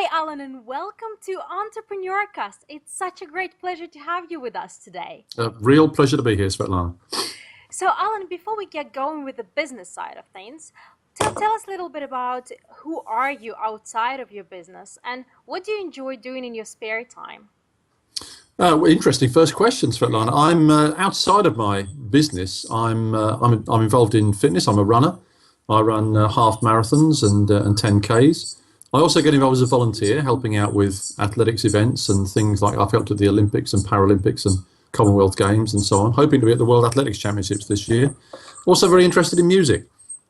Hi, Alan, and welcome to Entrepreneurcast. It's such a great pleasure to have you with us today. A real pleasure to be here, Svietlana. So, Alan, before we get going with the business side of things, tell us a little bit about who are you outside of your business and what do you enjoy doing in your spare time? Interesting first question, Svetlana. I'm outside of my business. I'm involved in fitness. I'm a runner. I run half marathons and 10Ks. I also get involved as a volunteer, helping out with athletics events and things like I've helped at the Olympics and Paralympics and Commonwealth Games and so on. Hoping to be at the World Athletics Championships this year. Also very interested in music.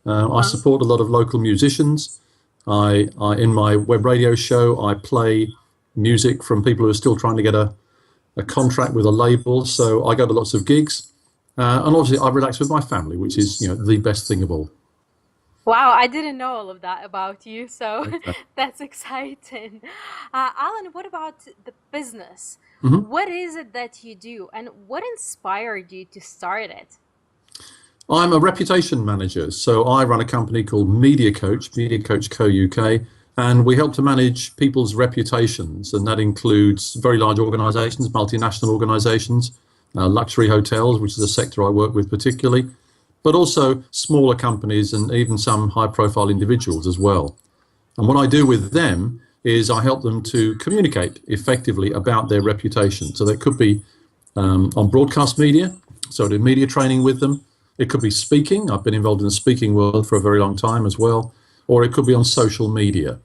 I support a lot of local musicians. In my web radio show, I play music from people who are still trying to get a contract with a label, so I go to lots of gigs, and obviously I relax with my family, which is the best thing of all. Wow, I didn't know all of that about you, so Okay. that's exciting. Alan, what about the business? Mhm. What is it that you do, and what inspired you to start it? I'm a reputation manager, so I run a company called Media Coach Co UK, and we help to manage people's reputations, and that includes very large organisations, multinational organisations, luxury hotels, which is a sector I work with particularly, but also smaller companies and even some high-profile individuals as well. And what I do with them is I help them to communicate effectively about their reputation. So that could be on broadcast media, so I do media training with them. It could be speaking. I've been involved in the speaking world for a very long time as well. Or it could be on social media.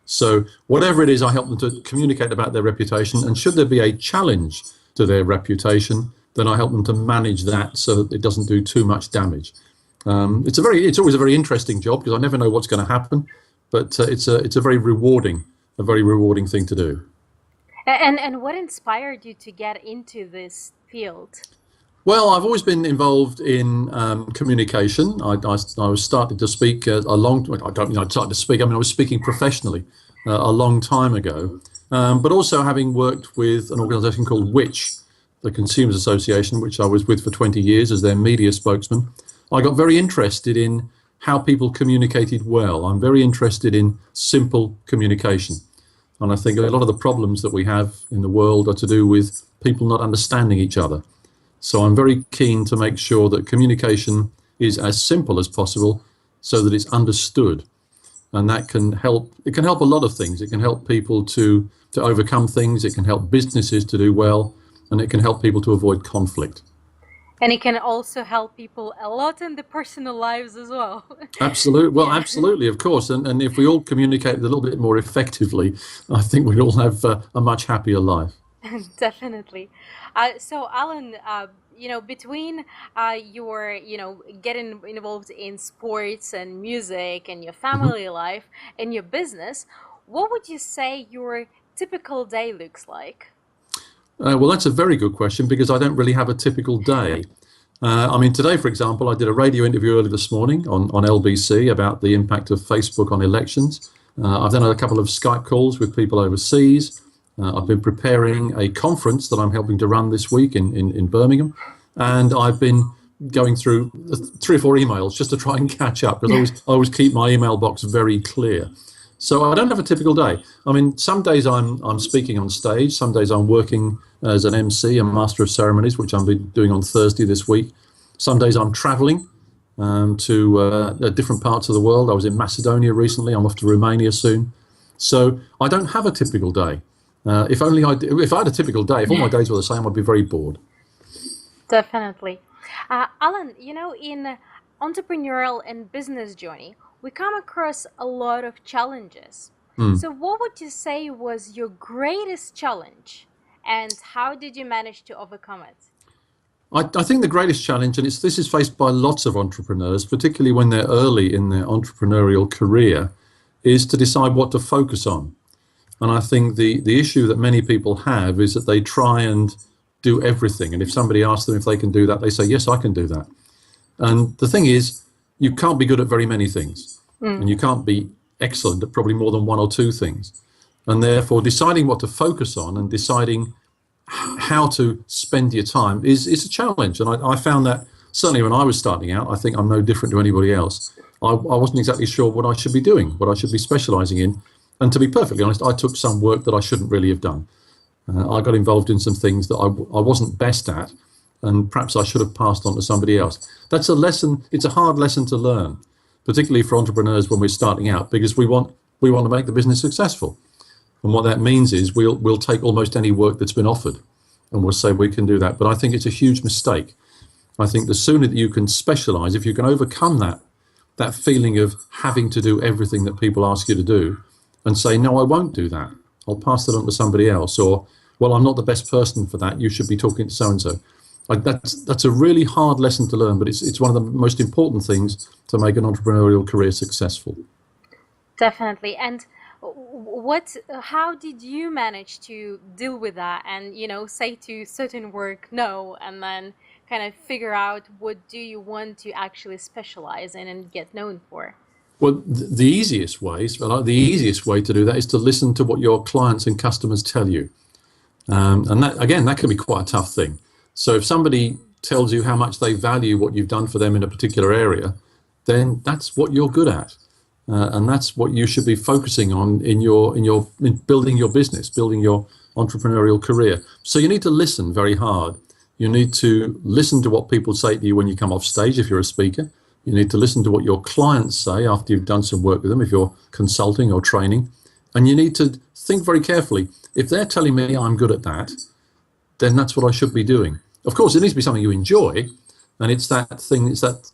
So whatever it is, I help them to communicate about their reputation. And should there be a challenge to their reputation, then I help them to manage that so that it doesn't do too much damage. It's always a very interesting job because I never know what's going to happen, but it's a very rewarding thing to do. And what inspired you to get into this field? Well, I've always been involved in communication. I was started to speak I started to speak. I mean, I was speaking professionally a long time ago, but also having worked with an organisation called Which, the Consumers Association, which I was with for 20 years as their media spokesman. I got very interested in how people communicated well. I'm very interested in simple communication. And I think a lot of the problems that we have in the world are to do with people not understanding each other. So I'm very keen to make sure that communication is as simple as possible so that it's understood. And that can help. It can help a lot of things. It can help people to overcome things. It can help businesses to do well. And it can help people to avoid conflict. And it can also help people a lot in the personal lives as well. Absolutely. Well, Yeah, absolutely, of course. And if we all communicate a little bit more effectively, I think we'd all have a much happier life. definitely. So, Alan, between your, getting involved in sports and music and your Mhm. family life and your business, what would you say your typical day looks like? Well, that's a very good question because I don't really have a typical day. I mean, today, for example, I did a radio interview early this morning on LBC about the impact of Facebook on elections. I've done a couple of Skype calls with people overseas. I've been preparing a conference that I'm helping to run this week in Birmingham. And I've been going through 3 or 4 emails just to try and catch up because I always keep my email box very clear. So I don't have a typical day. I mean, some days I'm speaking on stage. Some days I'm working as an MC, a master of ceremonies, which I'll be doing on Thursday this week. Some days I'm traveling to different parts of the world. I was in Macedonia recently. I'm off to Romania soon. So I don't have a typical day. If I had a typical day, if all my days were the same, I'd be very bored. Definitely. Alan, in entrepreneurial and business journey, we come across a lot of challenges. Hmm. So, what would you say was your greatest challenge, and how did you manage to overcome it? I think the greatest challenge, and this is faced by lots of entrepreneurs, particularly when they're early in their entrepreneurial career, is to decide what to focus on. And I think the issue that many people have is that they try and do everything. And if somebody asks them if they can do that, they say, yes, I can do that. And the thing is, you can't be good at very many things. And you can't be excellent at probably more than 1 or 2 things. And therefore, deciding what to focus on and deciding how to spend your time is a challenge. And I found that certainly when I was starting out, I think I'm no different to anybody else. I wasn't exactly sure what I should be doing, what I should be specializing in. And to be perfectly honest, I took some work that I shouldn't really have done. I got involved in some things that I wasn't best at, and perhaps I should have passed on to somebody else. That's a lesson. It's a hard lesson to learn, particularly for entrepreneurs when we're starting out, because we want to make the business successful. And what that means is we'll take almost any work that's been offered, and we'll say we can do that. But I think it's a huge mistake. I think the sooner that you can specialize, if you can overcome that feeling of having to do everything that people ask you to do, and say, no, I won't do that. I'll pass that on to somebody else. Or, well, I'm not the best person for that. You should be talking to so-and-so. Like that's a really hard lesson to learn, but it's one of the most important things to make an entrepreneurial career successful. Definitely. And how did you manage to deal with that and, say to certain work no, and then kind of figure out what do you want to actually specialize in and get known for? Well, the easiest ways, well, the easiest way to do that is to listen to what your clients and customers tell you. And that, again, that can be quite a tough thing. So if somebody tells you how much they value what you've done for them in a particular area, then that's what you're good at. And that's what you should be focusing on in building your business, building your entrepreneurial career. So you need to listen very hard. You need to listen to what people say to you when you come off stage if you're a speaker. You need to listen to what your clients say after you've done some work with them if you're consulting or training. And you need to think very carefully. If they're telling me I'm good at that, then that's what I should be doing. Of course, it needs to be something you enjoy. And it's that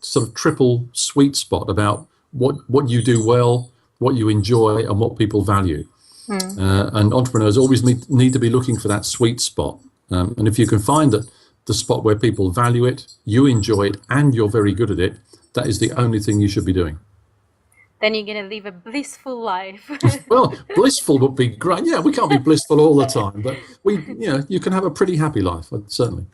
sort of triple sweet spot about what you do well, what you enjoy, and what people value. And entrepreneurs always need to be looking for that sweet spot. And if you can find that the spot where people value it, you enjoy it, and you're very good at it, that is the only thing you should be doing. Then you're going to live a blissful life. Well, blissful would be great. Yeah, we can't be blissful all the time, but you can have a pretty happy life, certainly.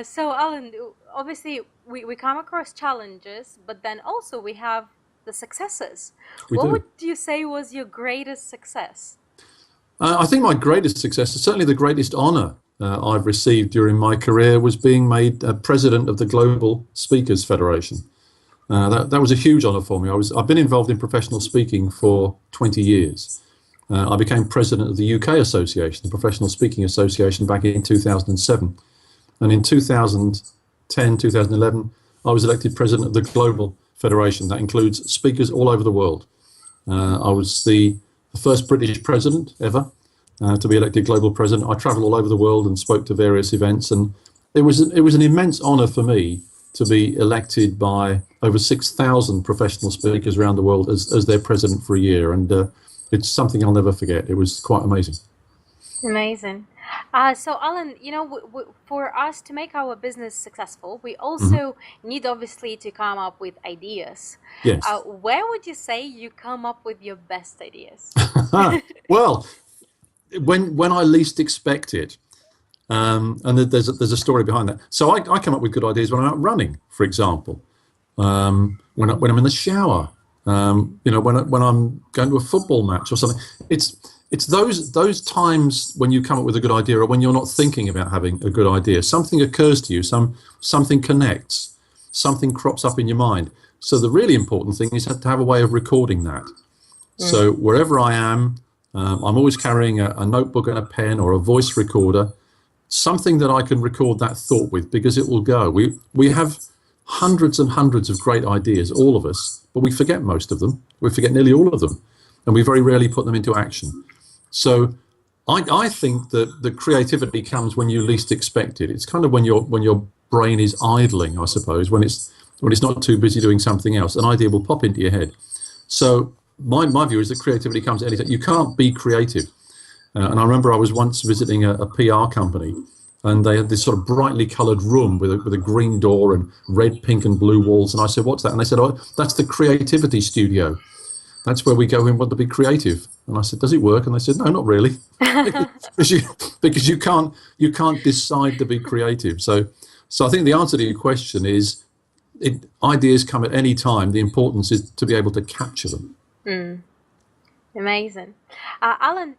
So, Alan, obviously, we come across challenges, but then also we have the successes. We What do. would you say was your greatest success? I think my greatest success, certainly the greatest honor I've received during my career, was being made president of the Global Speakers Federation. That was a huge honor for me. I've been involved in professional speaking for 20 years. I became president of the UK Association, the Professional Speaking Association, back in 2007. And in 2010, 2011, I was elected president of the Global Federation. That includes speakers all over the world. I was the first British president ever to be elected global president. I travelled all over the world and spoke to various events, and it was an immense honour for me to be elected by over 6,000 professional speakers around the world as their president for a year, and it's something I'll never forget. It was quite amazing. Amazing. So, Alan, for us to make our business successful, we also need obviously to come up with ideas. Yes. Where would you say you come up with your best ideas? Well, when I least expect it. And there's a story behind that. So I come up with good ideas when I'm out running, for example. When I'm in the shower, when I'm going to a football match or something. It's those times when you come up with a good idea, or when you're not thinking about having a good idea. Something occurs to you, something connects, something crops up in your mind. So the really important thing is to have a way of recording that. So wherever I am, I'm always carrying a notebook and a pen or a voice recorder, something that I can record that thought with, because it will go. We have hundreds and hundreds of great ideas, all of us, but we forget most of them. We forget nearly all of them, and we very rarely put them into action. So I think that the creativity comes when you least expect it. It's kind of when your brain is idling, I suppose, when it's not too busy doing something else. An idea will pop into your head. So my view is that creativity comes at any time. You can't be creative. And I remember I was once visiting a PR company, and they had this sort of brightly coloured room with a green door and red, pink and blue walls. And I said, "What's that?" And they said, "Oh, that's the creativity studio. That's where we go and want to be creative." And I said, "Does it work?" And they said, "No, not really." because you can't decide to be creative. So I think the answer to your question is ideas come at any time. The importance is to be able to capture them. Amazing. Alan,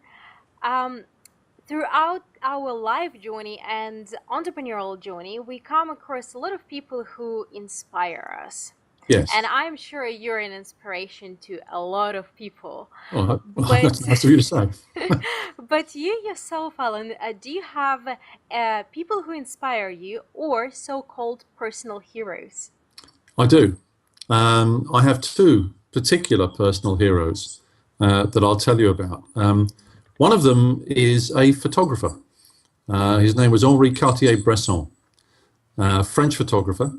throughout our life journey and entrepreneurial journey, we come across a lot of people who inspire us. Yes. And I'm sure you're an inspiration to a lot of people. Oh, But that's nice of you to say. but you yourself, Alan, do you have people who inspire you or so-called personal heroes? I do. I have two particular personal heroes that I'll tell you about. One of them is a photographer. His name was Henri Cartier-Bresson, French photographer.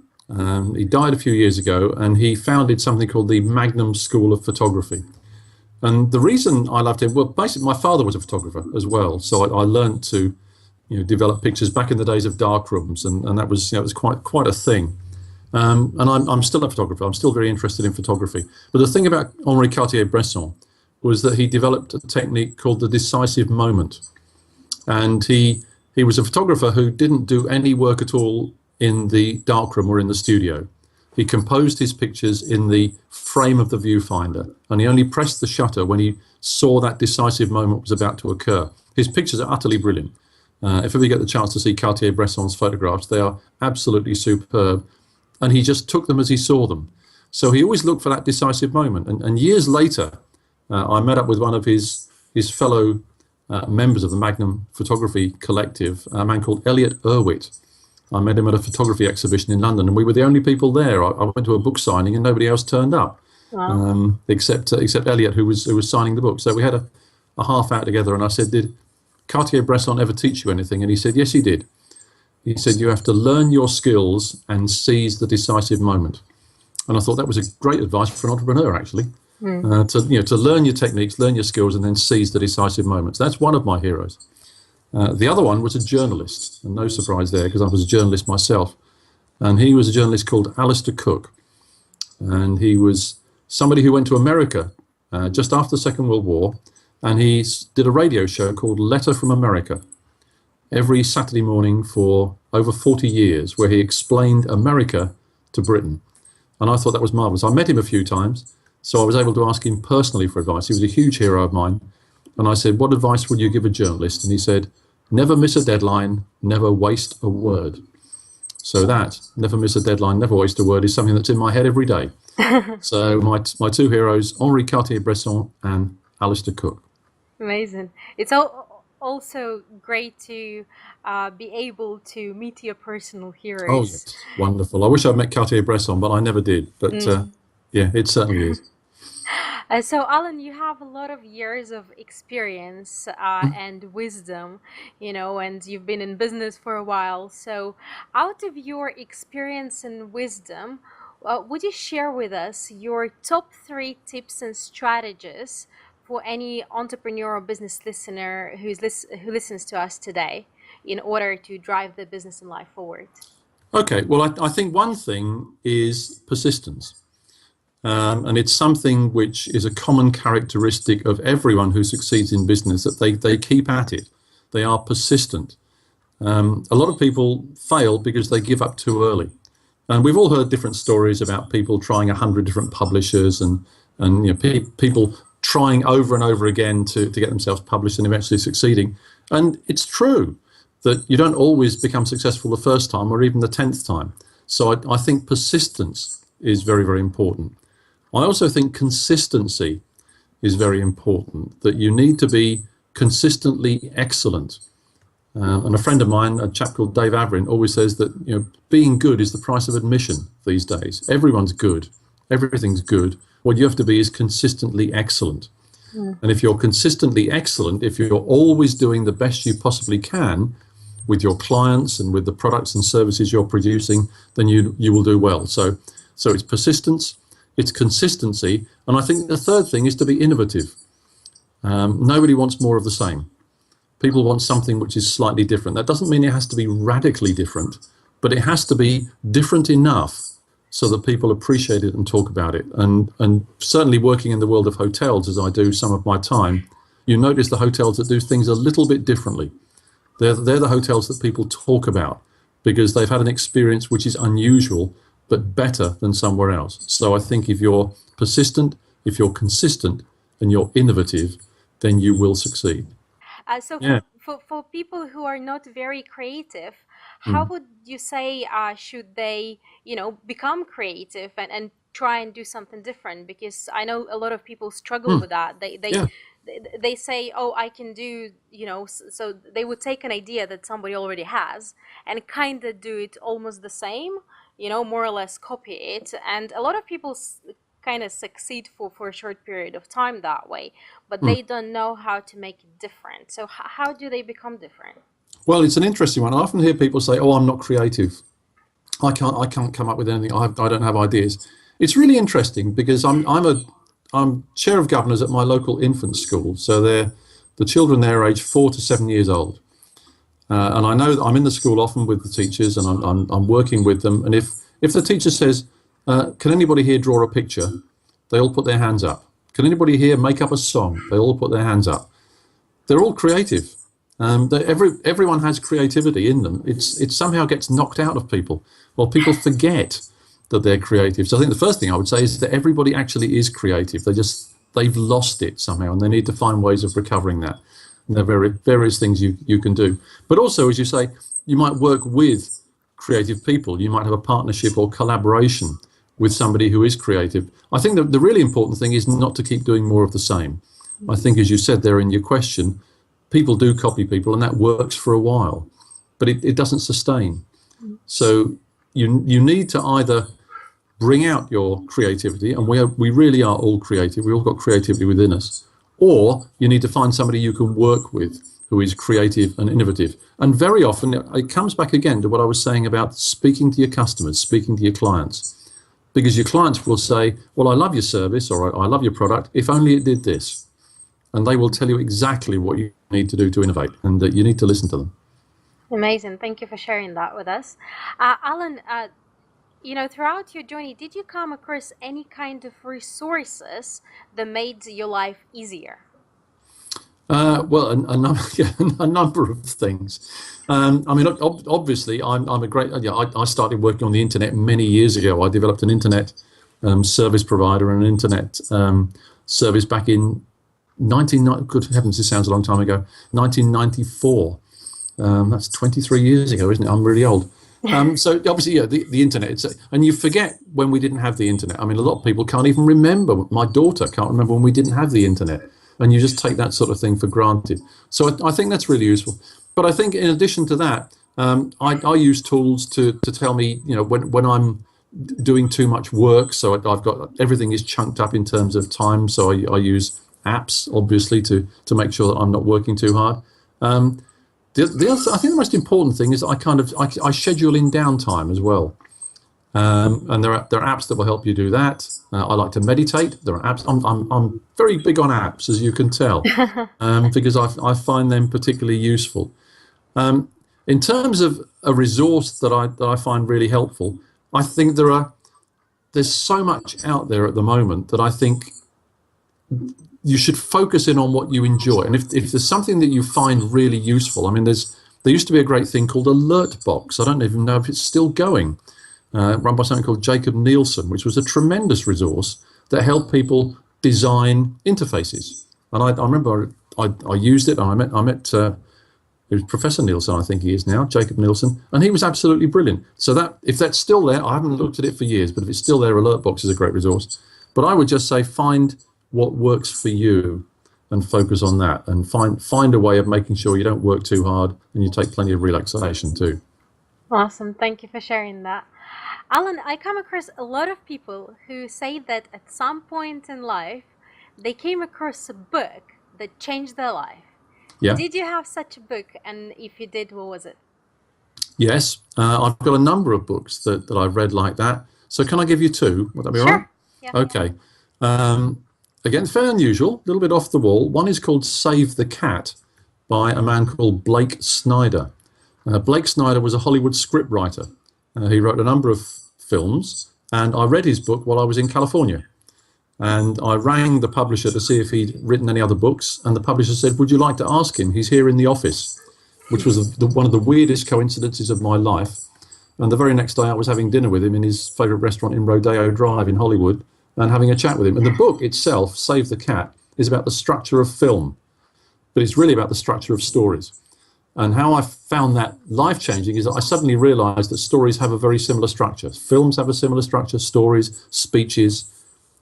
He died a few years ago, and he founded something called the Magnum School of Photography. And the reason I loved him, well, basically, my father was a photographer as well, so I learned to, develop pictures back in the days of dark rooms, and that was, it was quite a thing. And I'm still a photographer. I'm still very interested in photography. But the thing about Henri Cartier-Bresson was that he developed a technique called the decisive moment. And he was a photographer who didn't do any work at all in the darkroom or in the studio. He composed his pictures in the frame of the viewfinder, and he only pressed the shutter when he saw that decisive moment was about to occur. His pictures are utterly brilliant. If ever you get the chance to see Cartier-Bresson's photographs, they are absolutely superb, and he just took them as he saw them. So he always looked for that decisive moment. And years later, I met up with one of his fellow members of the Magnum Photography Collective, a man called Elliot Erwitt. I met him at a photography exhibition in London, and we were the only people there. I went to a book signing, and nobody else turned up, Wow. except Elliot, who was signing the book. So we had a half hour together, and I said, "Did Cartier-Bresson ever teach you anything?" And he said, "Yes, he did." He said, "You have to learn your skills and seize the decisive moment." And I thought that was a great advice for an entrepreneur, actually, Hmm. to learn your techniques, learn your skills, and then seize the decisive moments. That's one of my heroes. The other one was a journalist, and no surprise there because I was a journalist myself. And he was a journalist called Alistair Cook, and he was somebody who went to America just after the Second World War, and he did a radio show called Letter from America every Saturday morning for over 40 years, where he explained America to Britain. And I thought that was marvelous. I met him a few times, so I was able to ask him personally for advice. He was a huge hero of mine. And I said, "What advice would you give a journalist?" And he said, "Never miss a deadline, never waste a word." So that, never miss a deadline, never waste a word, is something that's in my head every day. So my two heroes, Henri Cartier-Bresson and Alistair Cook. Amazing. It's also great to be able to meet your personal Oh, heroes. yes, wonderful. I wish I'd met Cartier-Bresson, but I never did. But Mm. yeah, it certainly is. So, Alan, you have a lot of years of experience and wisdom, and you've been in business for a while. So, out of your experience and wisdom, would you share with us your top three tips and strategies for any entrepreneur or business listener who listens to us today in order to drive the business and life forward? Okay, well, I think one thing is persistence. And it's something which is a common characteristic of everyone who succeeds in business, that they keep at it. They are persistent. A lot of people fail because they give up too early. And we've all heard different stories about people trying 100 different publishers and people trying over and over again to get themselves published and eventually succeeding. And it's true that you don't always become successful the first time or even the 10th time. So I think persistence is very, very important. I also think consistency is very important, that you need to be consistently excellent. And a friend of mine, a chap called Dave Averin, always says that being good is the price of admission these days. Everyone's good. Everything's good. What you have to be is consistently excellent. Mm. And if you're consistently excellent, if you're always doing the best you possibly can with your clients and with the products and services you're producing, then you will do well. So it's persistence, it's consistency, and I think the third thing is to be innovative. Nobody wants more of the same. People want something which is slightly different. That doesn't mean it has to be radically different, but it has to be different enough so that people appreciate it and talk about it. And certainly working in the world of hotels, as I do some of my time, you notice the hotels that do things a little bit differently. They're the hotels that people talk about because they've had an experience which is unusual, but better than somewhere else. So I think if you're persistent, if you're consistent, and you're innovative, then you will succeed. So Yeah. for people who are not very creative, how Mm. would you say should they, become creative and try and do something different? Because I know a lot of people struggle Mm, with that. They they yeah. they say, oh, I can do, so they would take an idea that somebody already has and kind of do it almost the same, more or less copy it. And a lot of people kind of succeed for a short period of time that way, but Mm. they don't know how to make it different. So how do they become different? Well, it's an interesting one. I often hear people say, "Oh, I'm not creative. I can't come up with anything. I don't have ideas." It's really interesting because I'm chair of governors at my local infant school. So the children there are aged 4 to 7 years old, and I know that I'm in the school often with the teachers, and I'm working with them. And if the teacher says, "Can anybody here draw a picture?" they all put their hands up. "Can anybody here make up a song?" they all put their hands up. They're all creative. Everyone has creativity in them. It somehow gets knocked out of people, or people forget that they're creative. So I think the first thing I would say is that everybody actually is creative. They've lost it somehow, and they need to find ways of recovering that. And there are various things you can do. But also, as you say, you might work with creative people. You might have a partnership or collaboration with somebody who is creative. I think that the really important thing is not to keep doing more of the same. I think, as you said there in your question, people do copy people, and that works for a while, but it doesn't sustain. So you need to either bring out your creativity, and we really are all creative. We all got creativity within us, or you need to find somebody you can work with who is creative and innovative. And very often it comes back again to what I was saying about speaking to your customers, speaking to your clients, because your clients will say, "Well, I love your service," or "I love your product, if only it did this." And they will tell you exactly what you need to do to innovate, and that you need to listen to them. Amazing. Thank you for sharing that with us. Alan, throughout your journey, did you come across any kind of resources that made your life easier? Well, yeah, a number of things. I mean, obviously, I'm a great. Yeah, I started working on the internet many years ago. I developed an internet service provider and an internet service back in 1990. Good heavens, this sounds a long time ago. 1994. That's 23 years ago, isn't it? I'm really old. So obviously, yeah, the internet. And you forget when we didn't have the internet. I mean, a lot of people can't even remember. My daughter can't remember when we didn't have the internet, and you just take that sort of thing for granted. So I think that's really useful. But I think in addition to that, I use tools to tell me, when I'm doing too much work. So I've got everything is chunked up in terms of time. So I use apps, obviously, to make sure that I'm not working too hard. The other, I think the most important thing is I schedule in downtime as well, and there are apps that will help you do that. I like to meditate. There are apps. I'm very big on apps, as you can tell, because I find them particularly useful. In terms of a resource that I find really helpful, I think there's so much out there at the moment that I think you should focus in on what you enjoy. And if there's something that you find really useful, I mean, there used to be a great thing called Alertbox. I don't even know if it's still going, run by something called Jacob Nielsen, which was a tremendous resource that helped people design interfaces. And I remember I used it. And I met it was Professor Nielsen, I think he is now, Jacob Nielsen, and he was absolutely brilliant. So that if that's still there, I haven't looked at it for years, but if it's still there, Alertbox is a great resource. But I would just say find what works for you and focus on that, and find a way of making sure you don't work too hard and you take plenty of relaxation too. Awesome. Thank you for sharing that. Alan, I come across a lot of people who say that at some point in life, they came across a book that changed their life. Yeah. Did you have such a book? And if you did, what was it? Yes. I've got a number of books that I've read like that. So can I give you two? Would that be all right? Sure. Yeah. Okay. Again, fairly unusual, a little bit off the wall. One is called Save the Cat by a man called Blake Snyder. Blake Snyder was a Hollywood scriptwriter. He wrote a number of films, and I read his book while I was in California. And I rang the publisher to see if he'd written any other books, and the publisher said, "Would you like to ask him? He's here in the office," which was one of the weirdest coincidences of my life. And the very next day I was having dinner with him in his favourite restaurant in Rodeo Drive in Hollywood and having a chat with him. And the book itself, Save the Cat, is about the structure of film, but it's really about the structure of stories. And how I found that life-changing is that I suddenly realized that stories have a very similar structure. Films have a similar structure, stories, speeches,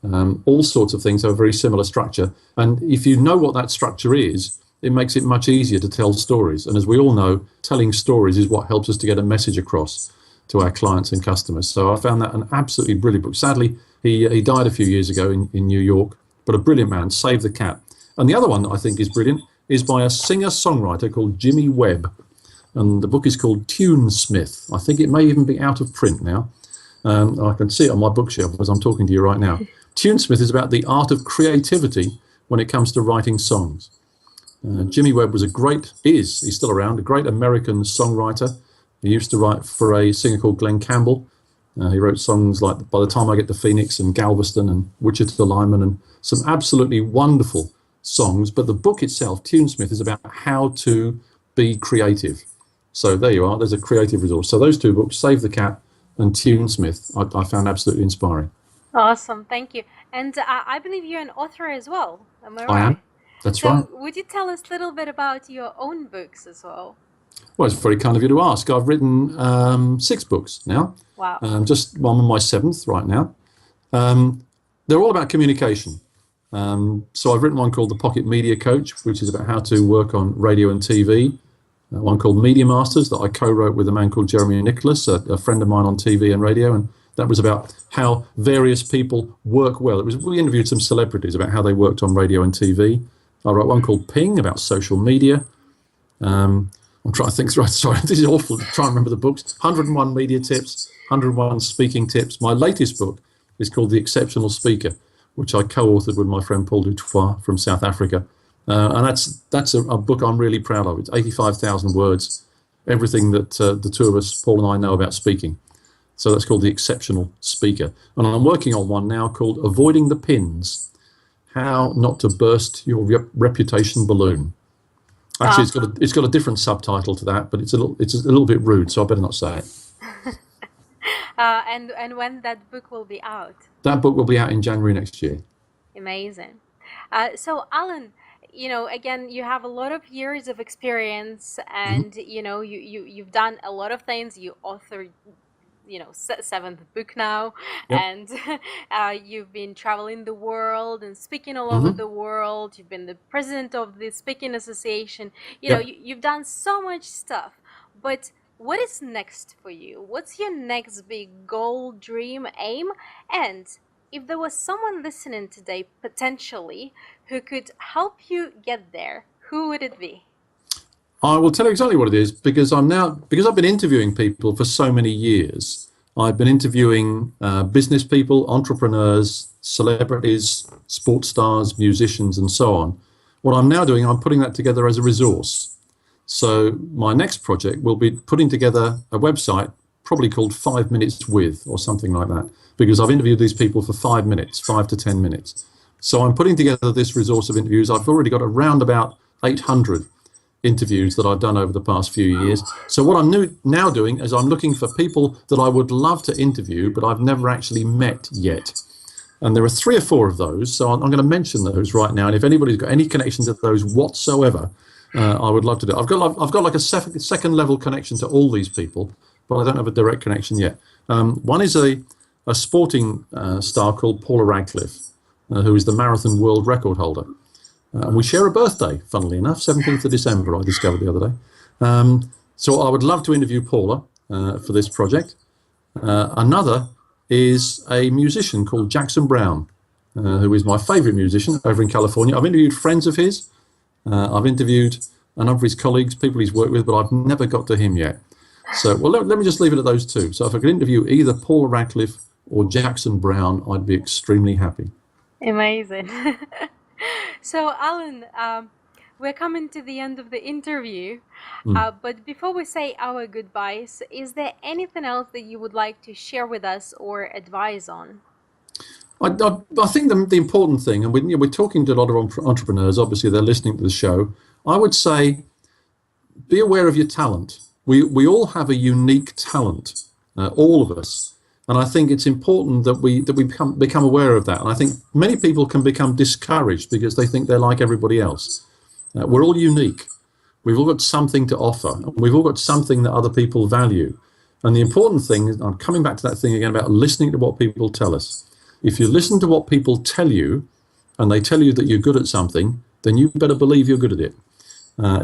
all sorts of things have a very similar structure. And if you know what that structure is, it makes it much easier to tell stories. And as we all know, telling stories is what helps us to get a message across to our clients and customers. So I found that an absolutely brilliant book. Sadly, he died a few years ago in New York, but a brilliant man, Save the Cat. And the other one that I think is brilliant is by a singer-songwriter called Jimmy Webb. And the book is called Tunesmith. I think it may even be out of print now. I can see it on my bookshelf as I'm talking to you right now. Tunesmith is about the art of creativity when it comes to writing songs. Jimmy Webb was he's still around, a great American songwriter. He used to write for a singer called Glenn Campbell. He wrote songs like By the Time I Get to Phoenix and Galveston and Wichita Lineman and some absolutely wonderful songs. But the book itself, Tunesmith, is about how to be creative. So there you are, there's a creative resource. So those two books, Save the Cat and Tunesmith, I found absolutely inspiring. Awesome, thank you. And I believe you're an author as well. Am I right? I am. That's right. So would you tell us a little bit about your own books as well? Well, it's very kind of you to ask. I've written 6 books now. Wow. I'm on my 7th right now. They're all about communication. So I've written one called The Pocket Media Coach, which is about how to work on radio and TV. One called Media Masters that I co-wrote with a man called Jeremy Nicholas, a friend of mine on TV and radio, and that was about how various people work well. We interviewed some celebrities about how they worked on radio and TV. I wrote one called Ping about social media. I'm trying to think. Sorry, this is awful to try and remember the books. 101 media tips, 101 speaking tips. My latest book is called The Exceptional Speaker, which I co-authored with my friend Paul Dutoit from South Africa. And that's a book I'm really proud of. It's 85,000 words, everything that the two of us, Paul and I, know about speaking. So that's called The Exceptional Speaker. And I'm working on one now called Avoiding the Pins, How Not to Burst Your Reputation Balloon. Actually, it's got a different subtitle to that, but it's a little bit rude, so I better not say it. And when that book will be out? That book will be out in January next year. Amazing. So Alan, again, you have a lot of years of experience, and you've done a lot of things. You authored, 7th book now, Yep. and you've been traveling the world and speaking all over the world. You've been the president of the Speaking Association. Yep. You've done so much stuff. But what is next for you? What's your next big goal, dream, aim? And if there was someone listening today, potentially, who could help you get there, who would it be? I will tell you exactly what it is, because I've been interviewing people for so many years. I've been interviewing business people, entrepreneurs, celebrities, sports stars, musicians, and so on. What I'm now doing, I'm putting that together as a resource. So my next project will be putting together a website, probably called 5 Minutes With, or something like that, because I've interviewed these people for 5 minutes, 5 to 10 minutes. So I'm putting together this resource of interviews. I've already got around about 800 interviews that I've done over the past few years. So what I'm now doing is I'm looking for people that I would love to interview, but I've never actually met yet. And there are 3 or 4 of those, so I'm going to mention those right now. And if anybody's got any connections to those whatsoever, I would love to do it. I've got like a second level connection to all these people, but I don't have a direct connection yet. One is a sporting star called Paula Radcliffe, who is the marathon world record holder. And we share a birthday, funnily enough, 17th of December, I discovered the other day. So I would love to interview Paula for this project. Another is a musician called Jackson Brown, who is my favourite musician over in California. I've interviewed friends of his. I've interviewed a number of his colleagues, people he's worked with, but I've never got to him yet. So, well, let me just leave it at those 2. So if I could interview either Paula Radcliffe or Jackson Brown, I'd be extremely happy. Amazing. So, Alan, we're coming to the end of the interview, but before we say our goodbyes, is there anything else that you would like to share with us or advise on? I think the important thing, and we're talking to a lot of entrepreneurs, obviously they're listening to the show, I would say be aware of your talent. We all have a unique talent, all of us. And I think it's important that we become aware of that. And I think many people can become discouraged because they think they're like everybody else. We're all unique. We've all got something to offer. We've all got something that other people value. And the important thing is, I'm coming back to that thing again about listening to what people tell us. If you listen to what people tell you, and they tell you that you're good at something, then you better believe you're good at it.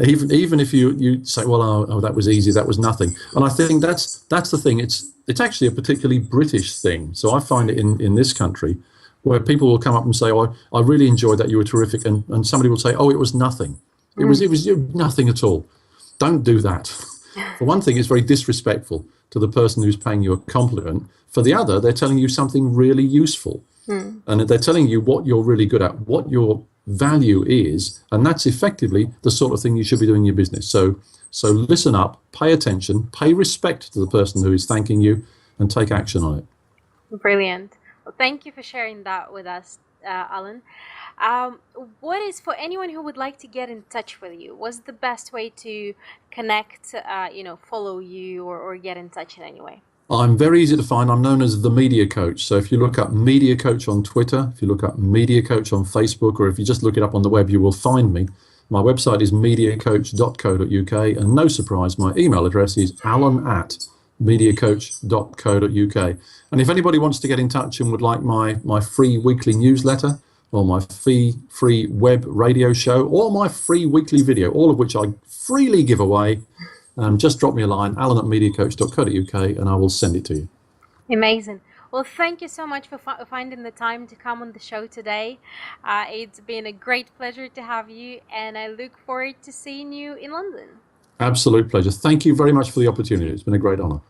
Even if you say, well, oh, that was easy, that was nothing. And I think that's the thing. It's actually a particularly British thing. So I find it in this country where people will come up and say, oh, I really enjoyed that, you were terrific. And somebody will say, oh, it was nothing. It was nothing at all. Don't do that. For one thing, it's very disrespectful to the person who's paying you a compliment. For the other, they're telling you something really useful. And they're telling you what you're really good at, what your value is, and that's effectively the sort of thing you should be doing in your business. So listen up, pay attention, pay respect to the person who is thanking you, and take action on it. Brilliant. Well, thank you for sharing that with us, Alan. What is, for anyone who would like to get in touch with you, what's the best way to connect, follow you, or get in touch in any way? I'm very easy to find. I'm known as the Media Coach. So if you look up Media Coach on Twitter, if you look up Media Coach on Facebook, or if you just look it up on the web, you will find me. My website is mediacoach.co.uk, and no surprise, my email address is alan@mediacoach.co.uk. And if anybody wants to get in touch and would like my free weekly newsletter, or my free web radio show, or my free weekly video, all of which I freely give away, just drop me a line, alan@mediacoach.co.uk, and I will send it to you. Amazing. Well, thank you so much for finding the time to come on the show today. It's been a great pleasure to have you, and I look forward to seeing you in London. Absolute pleasure. Thank you very much for the opportunity. It's been a great honor.